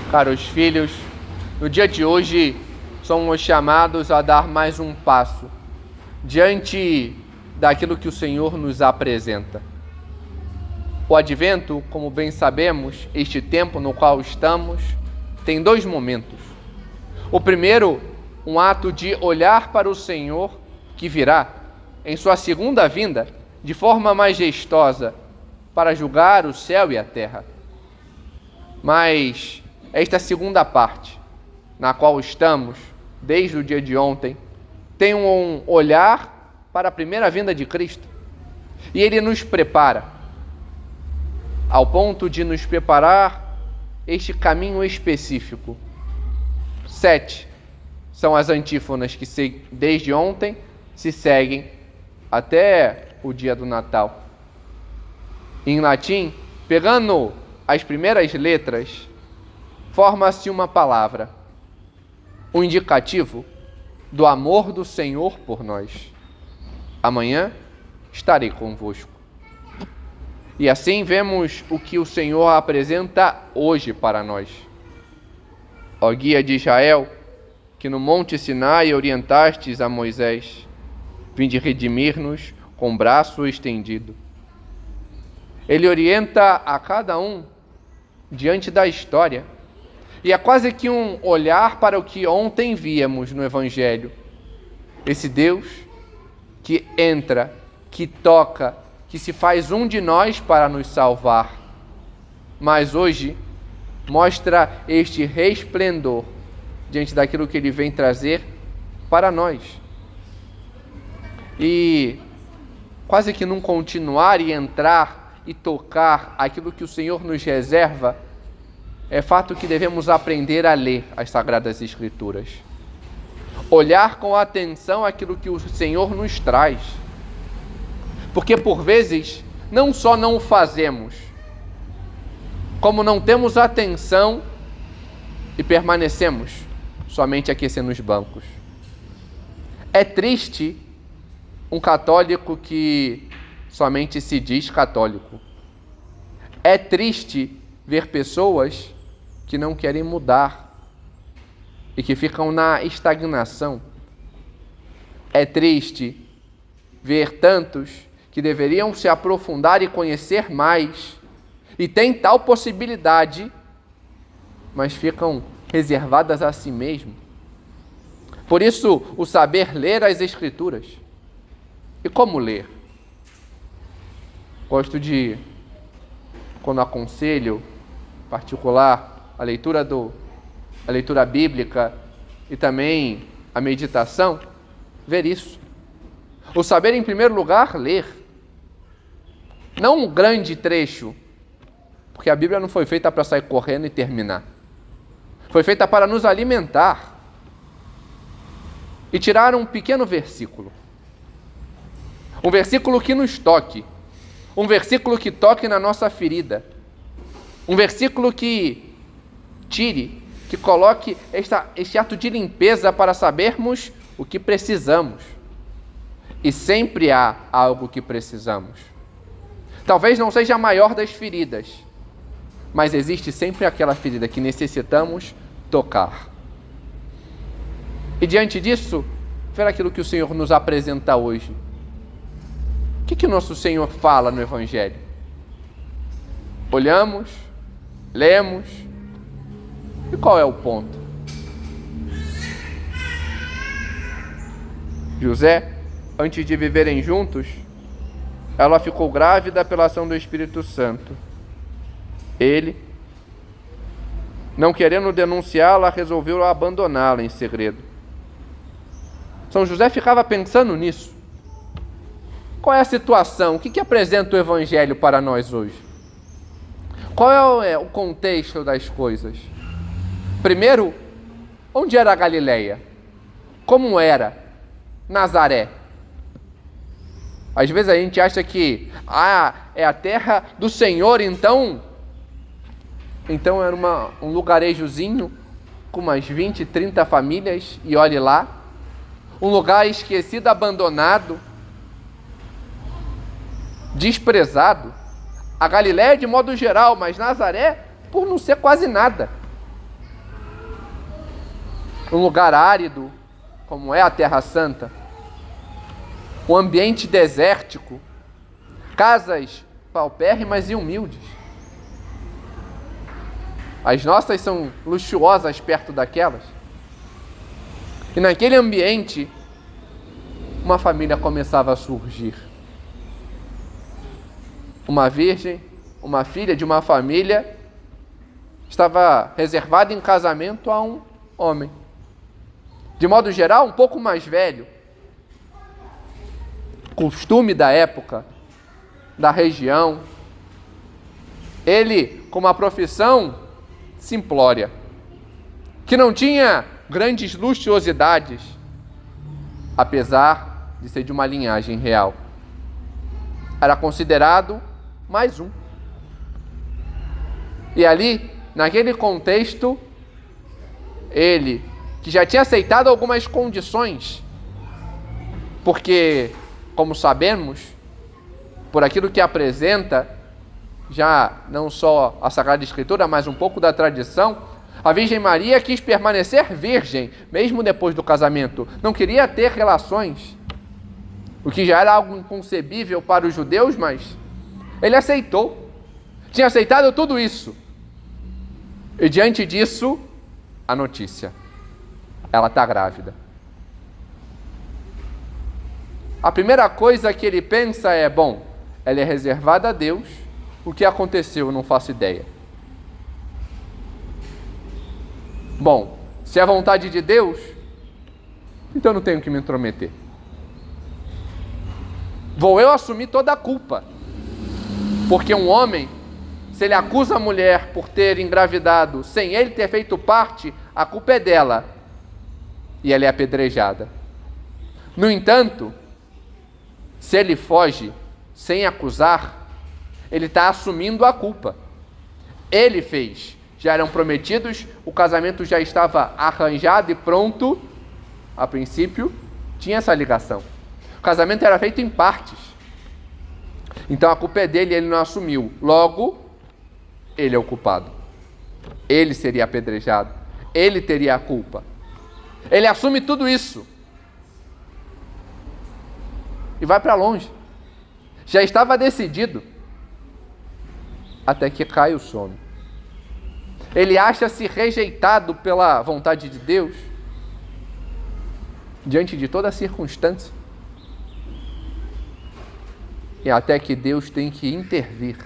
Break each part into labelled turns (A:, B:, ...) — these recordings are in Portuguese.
A: Caros filhos, no dia de hoje somos chamados a dar mais um passo diante daquilo que o Senhor nos apresenta. O Advento, como bem sabemos, este tempo no qual estamos, tem dois momentos. O primeiro, um ato de olhar para o Senhor que virá em sua segunda vinda de forma majestosa para julgar o céu e a terra. Mas esta segunda parte, na qual estamos desde o dia de ontem, tem um olhar para a primeira vinda de Cristo. E Ele nos prepara, ao ponto de nos preparar este caminho específico. 7 são as antífonas que desde ontem se seguem até o dia do Natal. Em latim, pegando as primeiras letras, forma-se uma palavra, um indicativo do amor do Senhor por nós. Amanhã estarei convosco. E assim vemos o que o Senhor apresenta hoje para nós. Ó guia de Israel, que no monte Sinai orientastes a Moisés, vinde redimir-nos com braço estendido. Ele orienta a cada um diante da história. E é quase que um olhar para o que ontem víamos no Evangelho. Esse Deus que entra, que toca, que se faz um de nós para nos salvar. Mas hoje mostra este resplendor diante daquilo que Ele vem trazer para nós. E quase que num continuar e entrar e tocar aquilo que o Senhor nos reserva, é fato que devemos aprender a ler as Sagradas Escrituras. Olhar com atenção aquilo que o Senhor nos traz. Porque por vezes, não só não o fazemos, como não temos atenção e permanecemos somente aquecendo os bancos. É triste um católico que somente se diz católico. É triste ver pessoas que não querem mudar e que ficam na estagnação. É triste ver tantos que deveriam se aprofundar e conhecer mais e têm tal possibilidade, mas ficam reservadas a si mesmo. Por isso, o saber ler as Escrituras. E como ler? Gosto de, quando aconselho particular, a leitura bíblica e também a meditação, ver isso. O saber, em primeiro lugar, ler. Não um grande trecho, porque a Bíblia não foi feita para sair correndo e terminar. Foi feita para nos alimentar e tirar um pequeno versículo. Um versículo que nos toque. Um versículo que toque na nossa ferida. Um versículo que tire, que coloque este ato de limpeza para sabermos o que precisamos. E sempre há algo que precisamos. Talvez não seja a maior das feridas, mas existe sempre aquela ferida que necessitamos tocar. E diante disso, ver aquilo que o Senhor nos apresenta hoje. O que o nosso Senhor fala no Evangelho? Olhamos, lemos, e qual é o ponto? José, antes de viverem juntos, ela ficou grávida pela ação do Espírito Santo. Ele, não querendo denunciá-la, resolveu abandoná-la em segredo. São José ficava pensando nisso. Qual é a situação? O que apresenta o Evangelho para nós hoje? Qual é o contexto das coisas? Primeiro, onde era a Galileia? Como era Nazaré? Às vezes a gente acha que é a terra do Senhor, então era um lugarejozinho com umas 20, 30 famílias, e olhe lá, um lugar esquecido, abandonado, desprezado. A Galiléia de modo geral, mas Nazaré por não ser quase nada. um lugar árido, como é a Terra Santa, um ambiente desértico, casas paupérrimas e humildes. As nossas são luxuosas perto daquelas. E naquele ambiente, uma família começava a surgir. Uma virgem, uma filha de uma família, estava reservada em casamento a um homem. De modo geral, um pouco mais velho. Costume da época, da região. Ele, com uma profissão simplória, que não tinha grandes luxuosidades, apesar de ser de uma linhagem real. Era considerado mais um. E ali, naquele contexto, ele, que já tinha aceitado algumas condições, porque, como sabemos, por aquilo que apresenta, já não só a Sagrada Escritura, mas um pouco da tradição, a Virgem Maria quis permanecer virgem, mesmo depois do casamento. Não queria ter relações, o que já era algo inconcebível para os judeus, mas ele aceitou. Tinha aceitado tudo isso. E diante disso, a notícia: ela está grávida. A primeira coisa que ele pensa é: bom, ela é reservada a Deus, o que aconteceu eu não faço ideia. Bom, se é vontade de Deus, então não tenho que me intrometer. Vou eu assumir toda a culpa, porque um homem, se ele acusa a mulher por ter engravidado sem ele ter feito parte, a culpa é dela e ela é apedrejada. No entanto, se ele foge sem acusar, ele está assumindo a culpa. Ele fez. Já eram prometidos, o casamento já estava arranjado e pronto. A princípio, tinha essa ligação. O casamento era feito em partes. Então a culpa é dele e ele não assumiu. Logo, ele é o culpado. Ele seria apedrejado. Ele teria a culpa. Ele assume tudo isso. E vai para longe. Já estava decidido. Até que cai o sono. Ele acha-se rejeitado pela vontade de Deus, diante de toda a circunstância. E até que Deus tem que intervir.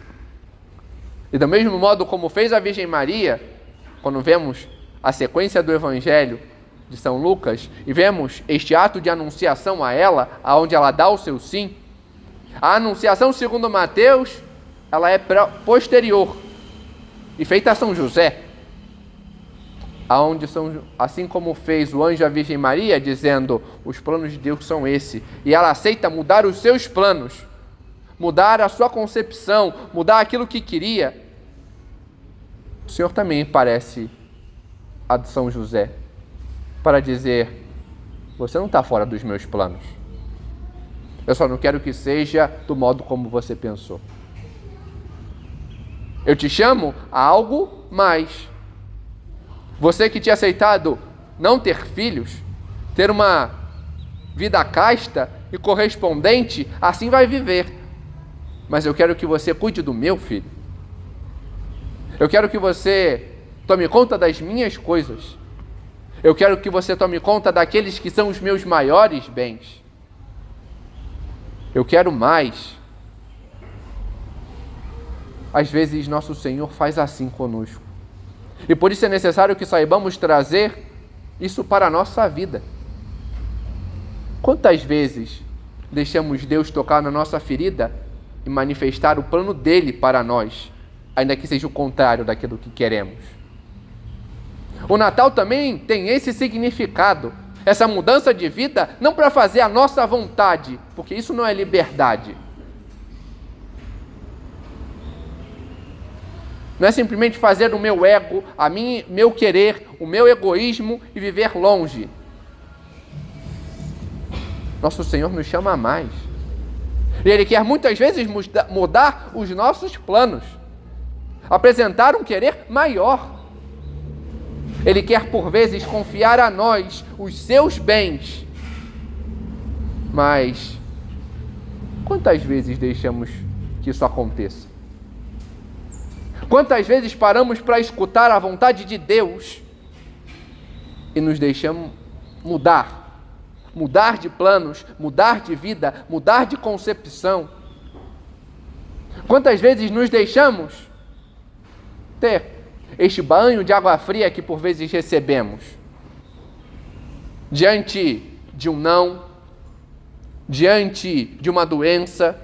A: E do mesmo modo como fez a Virgem Maria, quando vemos a sequência do Evangelho de São Lucas, e vemos este ato de anunciação a ela, aonde ela dá o seu sim, a anunciação segundo Mateus, ela é posterior, e feita a São José, aonde assim como fez o anjo à Virgem Maria, dizendo: os planos de Deus são esse, e ela aceita mudar os seus planos, mudar a sua concepção, mudar aquilo que queria. O Senhor também parece a de São José, para dizer: você não está fora dos meus planos, eu só não quero que seja do modo como você pensou. Eu te chamo a algo mais. Você que tinha aceitado não ter filhos, ter uma vida casta e correspondente, assim vai viver. Mas eu quero que você cuide do meu filho. Eu quero que você tome conta das minhas coisas. Eu quero que você tome conta daqueles que são os meus maiores bens. Eu quero mais. Às vezes nosso Senhor faz assim conosco. E por isso é necessário que saibamos trazer isso para a nossa vida. Quantas vezes deixamos Deus tocar na nossa ferida e manifestar o plano dele para nós, ainda que seja o contrário daquilo que queremos? O Natal também tem esse significado, essa mudança de vida, não para fazer a nossa vontade, porque isso não é liberdade. Não é simplesmente fazer o meu ego, meu querer, o meu egoísmo e viver longe. Nosso Senhor nos chama a mais. E Ele quer muitas vezes mudar os nossos planos, apresentar um querer maior. Ele quer, por vezes, confiar a nós os seus bens. Mas quantas vezes deixamos que isso aconteça? Quantas vezes paramos para escutar a vontade de Deus e nos deixamos mudar de planos, mudar de vida, mudar de concepção? Quantas vezes nos deixamos ter este banho de água fria que por vezes recebemos diante de um não, diante de uma doença,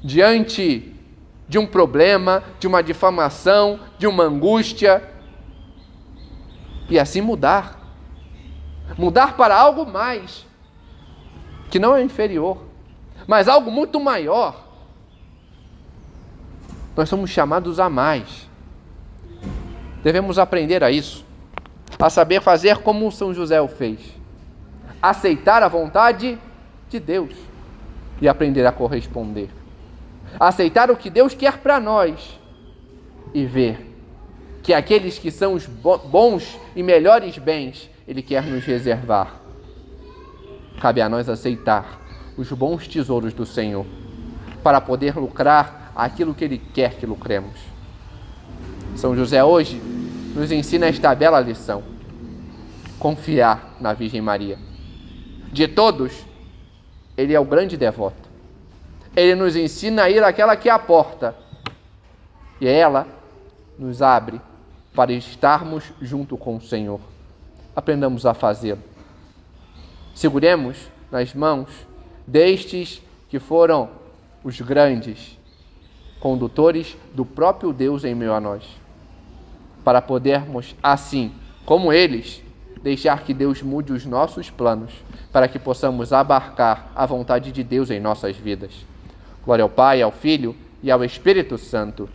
A: diante de um problema, de uma difamação, de uma angústia, e assim mudar para algo mais, que não é inferior, mas algo muito maior. Nós somos chamados a mais. Devemos aprender a isso, a saber fazer como São José o fez, aceitar a vontade de Deus e aprender a corresponder. Aceitar o que Deus quer para nós e ver que aqueles que são os bons e melhores bens, Ele quer nos reservar. Cabe a nós aceitar os bons tesouros do Senhor para poder lucrar aquilo que Ele quer que lucremos. São José hoje nos ensina esta bela lição: confiar na Virgem Maria. De todos, Ele é o grande devoto. Ele nos ensina a ir àquela que é a porta, e ela nos abre para estarmos junto com o Senhor. Aprendamos a fazê-lo. Seguremos nas mãos destes que foram os grandes condutores do próprio Deus em meio a nós, para podermos, assim como eles, deixar que Deus mude os nossos planos, para que possamos abarcar a vontade de Deus em nossas vidas. Glória ao Pai, ao Filho e ao Espírito Santo,